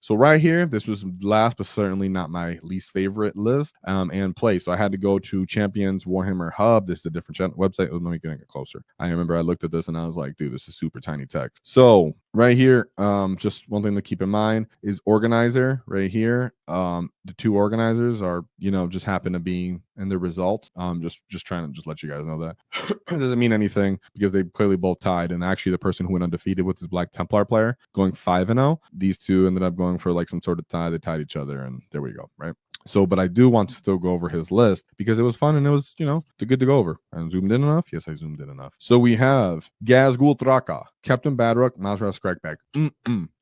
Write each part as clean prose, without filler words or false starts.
So right here, this was last but certainly not my least favorite list and play. So I had to go to Champions Warhammer Hub. This is a different website. Let me get it closer. I remember I looked at this and I was like, dude, this is super tiny text. So right here, just one thing to keep in mind is organizer right here. The two organizers are, just happen to be in the results. Just trying to just let you guys know that. It doesn't mean anything because they clearly both tied. And actually the person who went undefeated with this Black Templar player going 5-0, these two ended up going for like some sort of tie. They tied each other and there we go, right? So, but I do want to still go over his list because it was fun and it was, good to go over. I zoomed in enough? Yes, I zoomed in enough. So we have Gazgul Thraka, Captain Badrock, Mazra Scrackback.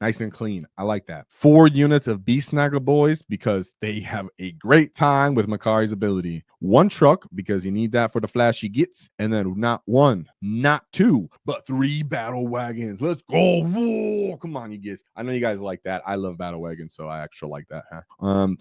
Nice and clean. I like that. 4 units of Beast Snagga boys because they have a great time with Makari's ability. 1 truck because you need that for the flashy gets. And then not 1, not 2, but 3 battle wagons. Let's go. Whoa, come on, you guys. I know you guys like that. I love battle wagons, so I actually like that.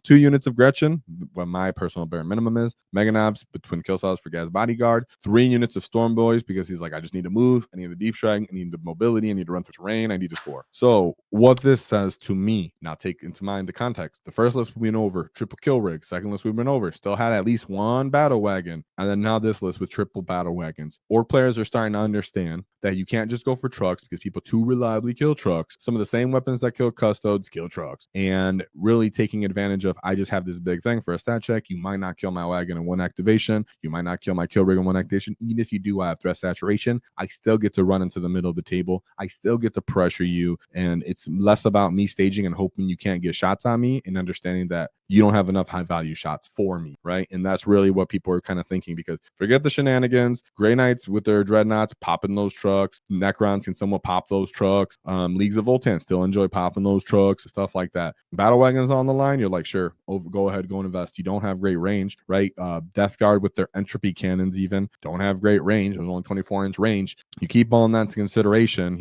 2 units of Gretchen, what my personal bare minimum is. Meganobs between kill cells for Gaz Bodyguard. 3 units of Storm Boys because he's like, I just need to move. I need the deep strike. I need the mobility. I need to run through terrain. I need to score. So what this says to me, now take into mind the context. The first list we went over, triple kill rig. Second list we went over, still had at least 1 battle wagon. And then now this list with triple battle wagons. Orc players are starting to understand that you can't just go for trucks because people too reliably kill trucks. Some of the same weapons that kill custodes kill trucks. And really taking advantage of, I just have this big thing for a stat check. You might not kill my wagon in 1 activation. You might not kill my kill rig in 1 activation. Even if you do, I have threat saturation. I still get to run into the middle of the table. I still get to pressure you. And it's less about me staging and hoping you can't get shots on me and understanding that you don't have enough high value shots for me, right? And that's really what people are kind of thinking, because forget the shenanigans. Grey Knights with their dreadnoughts popping those trucks. Necrons can somewhat pop those trucks. Leagues of Votan still enjoy popping those trucks, stuff like that. Battle wagons on the line, you're like, sure, go ahead, go and invest. You don't have great range, right? Death Guard with their entropy cannons even don't have great range. There's only 24-inch range. You keep all that into consideration.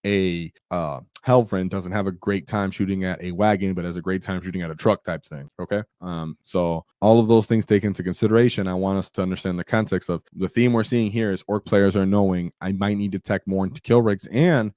A Hellfriend doesn't have a great time shooting at a wagon, but has a great time shooting at a truck type thing. Okay. So all of those things taken into consideration, I want us to understand the context of the theme we're seeing here is Orc players are knowing I might need to tech more into kill rigs, and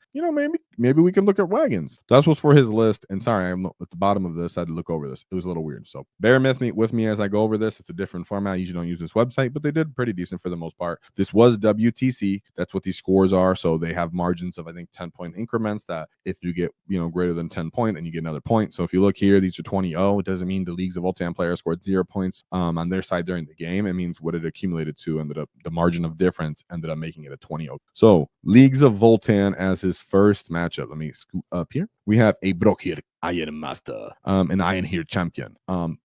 maybe we can look at wagons. That's what's for his list. And sorry, I'm at the bottom of this. I had to look over this. It was a little weird. So bear with me as I go over this. It's a different format. I usually don't use this website, but they did pretty decent for the most part. This was WTC. That's what these scores are. So they have margins of, I think, 10-point increments that if you get, greater than 10 point, then you get another point. So if you look here, these are 20-0. It doesn't mean the Leagues of Votan players scored 0 points on their side during the game. It means what it accumulated to ended up, the margin of difference ended up making it a 20-0. So Leagues of Votan as his first matchup. Let me scoot up here. We have a Brokir Iron Master, an Iron Here champion.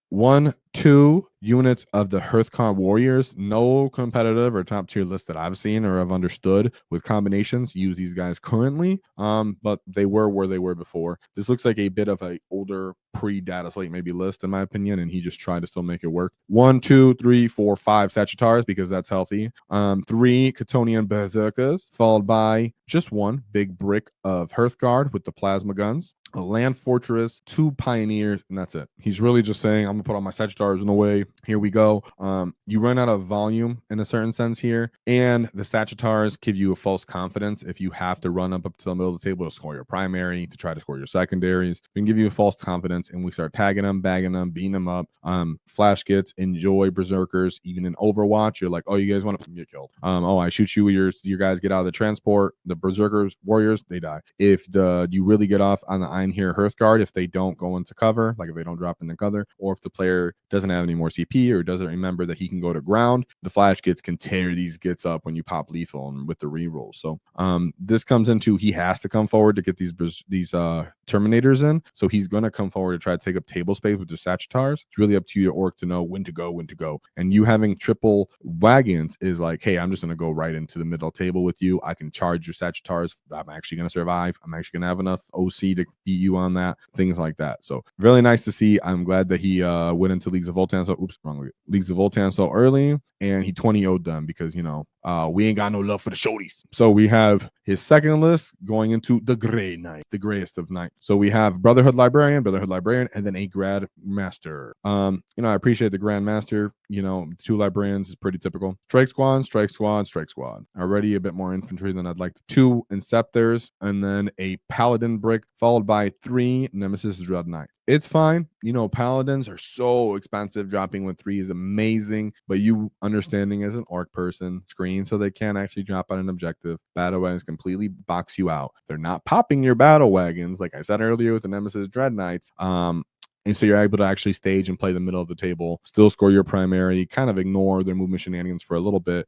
1, 2 units of the Hearthcon Warriors. No competitive or top tier list that I've seen or have understood with combinations use these guys currently, but they were where they were before. This looks like a bit of a older pre-data slate maybe list in my opinion, and he just tried to still make it work. 1, 2, 3, 4, 5 Sagittars because that's healthy. 3 Catonian Berserkers, followed by just 1 big brick of Hearthguard with the plasma guns, a land fortress, 2 pioneers, and that's it. He's really just saying, I'm gonna put all my Sagittars in the way. Here we go. You run out of volume in a certain sense here, and the Sagittars give you a false confidence if you have to run up to the middle of the table to score your primary, to try to score your secondaries. We can give you a false confidence, and we start tagging them, bagging them, beating them up. Flash gets, enjoy Berserkers. Even in Overwatch, you're like, oh, you guys want to get killed. Oh, I shoot you, your guys get out of the transport. The Berserkers, Warriors, they die. If you really get off on the Iron Here Hearthguard, if they don't go into cover, like if they don't drop into cover, or if the player doesn't have any more CP or doesn't remember that he can go to ground, the Flash Gits can tear these Gits up when you pop lethal and with the rerolls. So this comes into, he has to come forward to get these Terminators in. So he's going to come forward to try to take up table space with the Sagittars. It's really up to your Orc to know when to go. And you having triple wagons is like, hey, I'm just going to go right into the middle table with you. I can charge your Sagittars. I'm actually going to survive. I'm actually going to have enough OC to beat you on that. Things like that. So really nice to see. I'm glad that he went into Leagues of Votan. Leagues of Votan so early, and he 20-0'd them because, we ain't got no love for the shorties. So we have his second list going into the Grey Knight, the grayest of knights. So we have Brotherhood Librarian, and then a Grad Master. I appreciate the Grand Master. 2 librarians is pretty typical. Strike Squad. Already a bit more infantry than I'd like. 2 Inceptors, and then a Paladin brick, followed by 3 Nemesis Dread Knights. It's fine. Paladins are so expensive. Dropping with 3 is amazing, but you understanding as an orc person, screen so they can't actually drop on an objective. Battle wagons completely box you out. They're not popping your battle wagons, like I said earlier with the Nemesis Dread Knights. And so you're able to actually stage and play the middle of the table, still score your primary, kind of ignore their movement shenanigans for a little bit.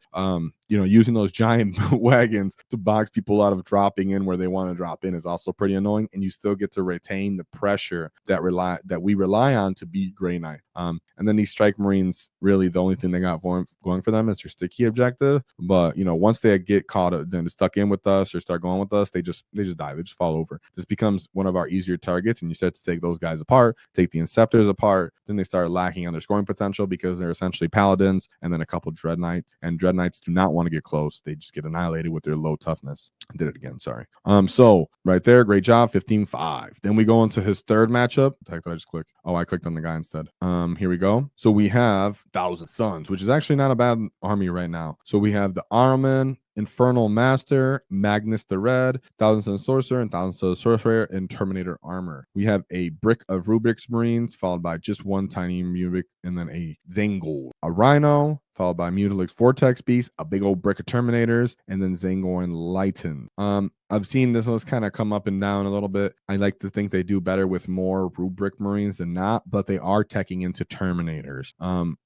Using those giant wagons to box people out of dropping in where they want to drop in is also pretty annoying, and you still get to retain the pressure that we rely on to beat Grey Knight. And then these Strike Marines, really the only thing they got going for them is their sticky objective. But once they get caught, then stuck in with us or start going with us, they just die. They just fall over. This becomes one of our easier targets, and you start to take those guys apart, take the Inceptors apart. Then they start lacking on their scoring potential because they're essentially Paladins and then a couple Dread Knights. And Dread Knights do not want to get close. They just get annihilated with their low toughness. I did it again, sorry. So right there, great job, 15-5. Then we go into his third matchup. The heck did I just click? Oh, I clicked on the guy instead. Here we go. So we have Thousand Suns, which is actually not a bad army right now. So we have the Armin, Infernal Master, Magnus the Red, Thousand Sun Sorcerer, and Thousand Sun Sorcerer in Terminator armor. We have a Brick of Rubik's Marines, followed by just one tiny Rubik, and then a Zangor, a Rhino, followed by Mutilix Vortex Beast, a big old brick of Terminators, and then Zangor and Lighten. I've seen this list kind of come up and down a little bit. I like to think they do better with more Rubric Marines than not, but they are teching into Terminators.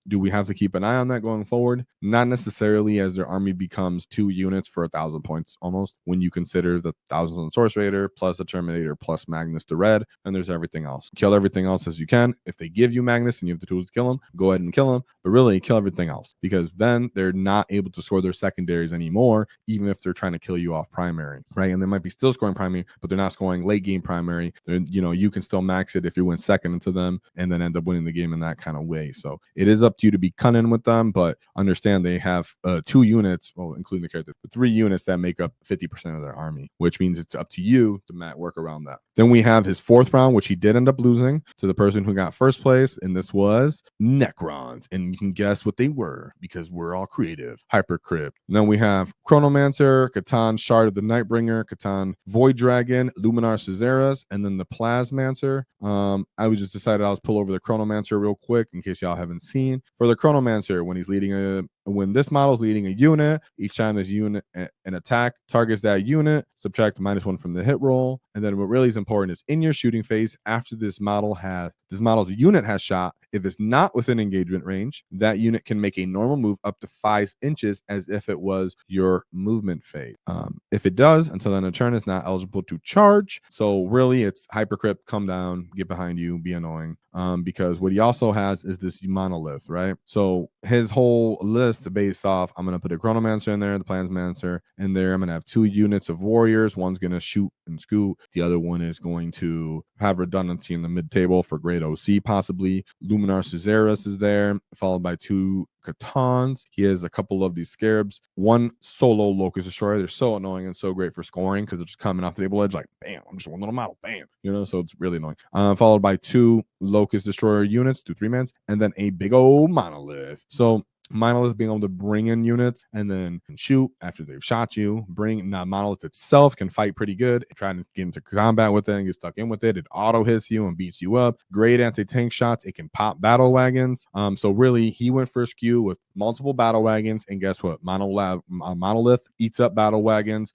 Do we have to keep an eye on that going forward? Not necessarily, as their army becomes 2 units for 1,000 points almost, when you consider the 1,000 Sorcerer plus a Terminator plus Magnus the Red, and there's everything else. Kill everything else as you can. If they give you Magnus and you have the tools to kill them, go ahead and kill them, but really kill everything else, because then they're not able to score their secondaries anymore, even if they're trying to kill you off primary, right? And they might be still scoring primary, but they're not scoring late game primary. You can still max it if you win second into them and then end up winning the game in that kind of way. So it is up to you to be cunning with them, but understand they have 2 units, well, including the characters, 3 units that make up 50% of their army, which means it's up to you to work around that. Then we have his 4th round, which he did end up losing to the person who got first place, and this was Necrons. And you can guess what they were because we're all creative. Hypercrypt. And then we have Chronomancer, Catan, Shard of the Nightbringer, Catan, Void Dragon, Luminar Caesaris, and then the Plasmancer. I was just decided I'll pull over the Chronomancer real quick in case y'all haven't seen. For the Chronomancer, when this model is leading a unit, each time this unit an attack targets that unit, subtract -1 from the hit roll. And then what really is important is in your shooting phase, after this model's unit has shot, if it's not within engagement range, that unit can make a normal move up to 5 inches as if it was your movement phase. If it does, until then a turn is not eligible to charge. So really it's Hypercrypt, come down, get behind you, be annoying. Because what he also has is this monolith, right? So his whole list based off, I'm going to put a Chronomancer in there, the Plasmancer in there. I'm going to have 2 units of warriors. One's going to shoot and scoot. The other one is going to have redundancy in the mid table for Great OC possibly. Luminar Caesaris is there, followed by 2 Catans. He has a couple of these Scarabs, 1 solo Locust Destroyer. They're so annoying and so great for scoring because they're just coming off the table edge like bam, I'm just one little model, bam, so it's really annoying. Followed by 2 Locust Destroyer units, 2 3-mans, and then a big old monolith. So Monolith being able to bring in units and then shoot after they've shot you. Monolith itself can fight pretty good. Try to get into combat with it and get stuck in with it. It auto hits you and beats you up. Great anti-tank shots. It can pop battle wagons. So really, he went for a skew with multiple battle wagons, and guess what? Monolith eats up battle wagons.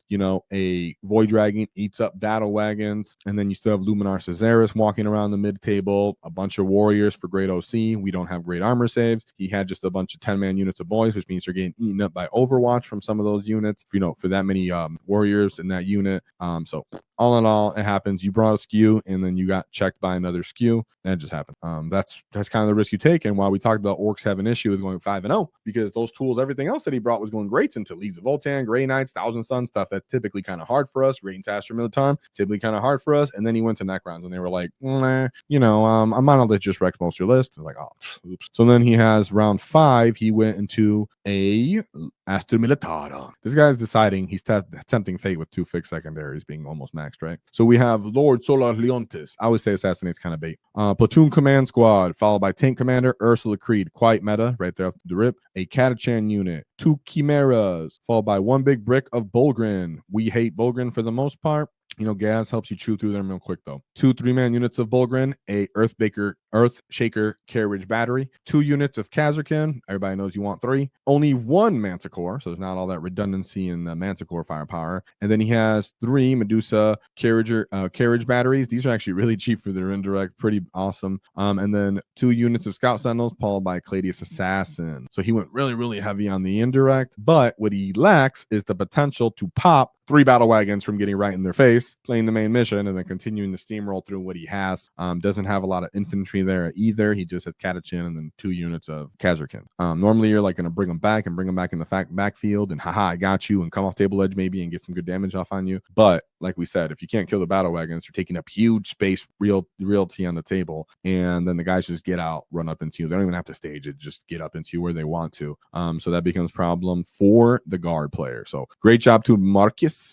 A Void Dragon eats up battle wagons, and then you still have Luminar Caesaris walking around the mid table. A bunch of warriors for Great OC. We don't have great armor saves. He had just a bunch of 10-man units of boys, which means they're getting eaten up by Overwatch from some of those units. For that many warriors in that unit. So all in all, it happens. You brought a skew and then you got checked by another skew. That just happened. That's kind of the risk you take. And while we talked about Orks have an issue with going 5-0 because those tools, everything else that he brought was going great into Leagues of Votan, Grey Knights, Thousand Sun stuff that's typically kind of hard for us. Great Astra Militarum, typically kind of hard for us. And then he went to Necrons and they were like, a monolith just wrecks most of your list. Like, oh, oops. So then he has round 5. He went into a Astra Militarum. This guy's deciding he's tempting fate with 2 fixed secondaries being almost maxed, right? So we have Lord Solar Leontis. I would say Assassinate's kind of bait. Platoon Command Squad, followed by Tank Commander Ursula Creed. Quite meta, right there off the rip. A Catachan unit. 2 Chimeras, followed by 1 big brick of Bulgrin. We hate Bulgrin for the most part. You know, gas helps you chew through them real quick, though. 2 3-man units of Bulgrin, a Earth Shaker Carriage Battery, 2 units of Kazarkin. Everybody knows you want 3. Only 1 Manticore, so there's not all that redundancy in the Manticore firepower. And then he has 3 Medusa Carriage Batteries. These are actually really cheap for their indirect, pretty awesome. And then 2 units of Scout Sentinels, followed by Cladius Assassin. So he went really, really heavy on the indirect. But what he lacks is the potential to pop 3 battle wagons from getting right in their face, playing the main mission, and then continuing to steamroll through what he has. Doesn't have a lot of infantry there either. He just has Catachan and then 2 units of Kazarkin. Normally, you're like going to bring them back in the backfield and haha, I got you, and come off table edge maybe and get some good damage off on you. But like we said, if you can't kill the battle wagons, you're taking up huge space, realty on the table, and then the guys just get out, run up into you. They don't even have to stage it, just get up into you where they want to. So that becomes a problem for the guard player. So great job to Marcus